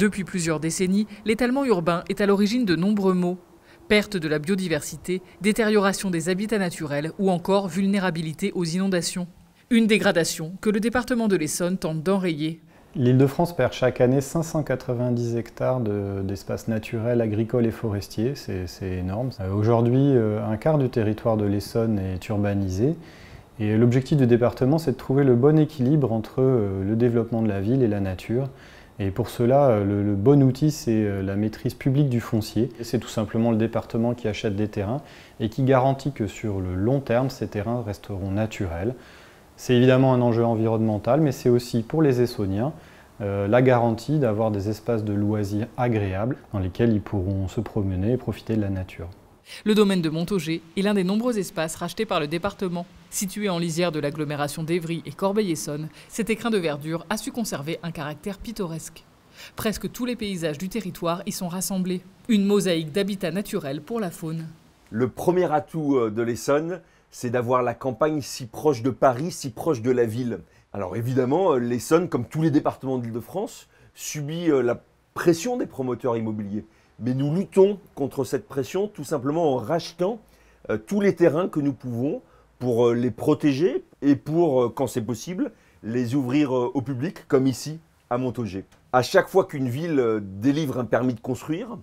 Depuis plusieurs décennies, l'étalement urbain est à l'origine de nombreux maux. Perte de la biodiversité, détérioration des habitats naturels ou encore vulnérabilité aux inondations. Une dégradation que le département de l'Essonne tente d'enrayer. L'Île-de-France perd chaque année 590 hectares d'espaces naturels, agricoles et forestiers, c'est énorme. Aujourd'hui, un quart du territoire de l'Essonne est urbanisé et l'objectif du département, c'est de trouver le bon équilibre entre le développement de la ville et la nature. Et pour cela, le bon outil, c'est la maîtrise publique du foncier. C'est tout simplement le département qui achète des terrains et qui garantit que sur le long terme, ces terrains resteront naturels. C'est évidemment un enjeu environnemental, mais c'est aussi pour les Essonniens la garantie d'avoir des espaces de loisirs agréables dans lesquels ils pourront se promener et profiter de la nature. Le domaine de Montaugé est l'un des nombreux espaces rachetés par le département. Situé en lisière de l'agglomération d'Évry et Corbeil-Essonnes, cet écrin de verdure a su conserver un caractère pittoresque. Presque tous les paysages du territoire y sont rassemblés. Une mosaïque d'habitats naturels pour la faune. Le premier atout de l'Essonne, c'est d'avoir la campagne si proche de Paris, si proche de la ville. Alors évidemment, l'Essonne, comme tous les départements d'Île-de-France, subit la pression des promoteurs immobiliers. Mais nous luttons contre cette pression tout simplement en rachetant tous les terrains que nous pouvons pour les protéger et pour, quand c'est possible, les ouvrir au public, comme ici à Montaugé. À chaque fois qu'une ville délivre un permis de construire,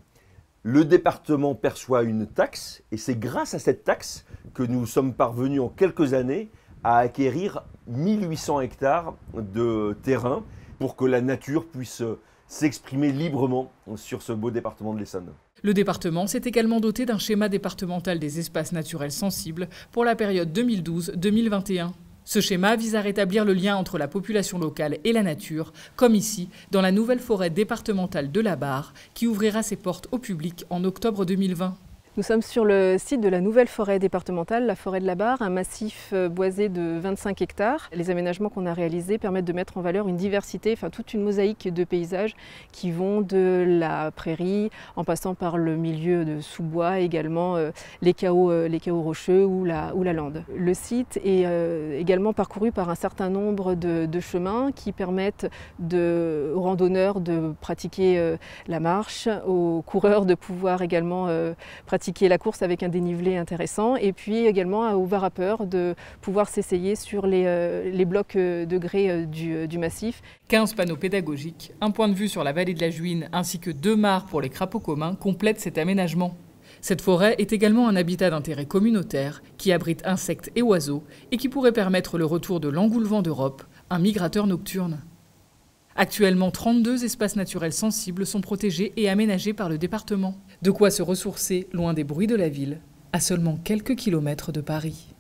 le département perçoit une taxe et c'est grâce à cette taxe que nous sommes parvenus en quelques années à acquérir 1800 hectares de terrain pour que la nature puisse s'exprimer librement sur ce beau département de l'Essonne. Le département s'est également doté d'un schéma départemental des espaces naturels sensibles pour la période 2012-2021. Ce schéma vise à rétablir le lien entre la population locale et la nature, comme ici, dans la nouvelle forêt départementale de la Barre, qui ouvrira ses portes au public en octobre 2020. Nous sommes sur le site de la nouvelle forêt départementale, la forêt de la Barre, un massif boisé de 25 hectares. Les aménagements qu'on a réalisés permettent de mettre en valeur une diversité, toute une mosaïque de paysages qui vont de la prairie en passant par le milieu de sous-bois, également les chaos rocheux ou la lande. Le site est également parcouru par un certain nombre de chemins qui permettent aux randonneurs de pratiquer la marche, aux coureurs de pouvoir également pratiquer la course avec un dénivelé intéressant et puis également aux varapeurs de pouvoir s'essayer sur les blocs de grès du massif. 15 panneaux pédagogiques, un point de vue sur la vallée de la Juine ainsi que 2 mares pour les crapauds communs complètent cet aménagement. Cette forêt est également un habitat d'intérêt communautaire qui abrite insectes et oiseaux et qui pourrait permettre le retour de l'engoulevent d'Europe, un migrateur nocturne. Actuellement, 32 espaces naturels sensibles sont protégés et aménagés par le département. De quoi se ressourcer loin des bruits de la ville, à seulement quelques kilomètres de Paris.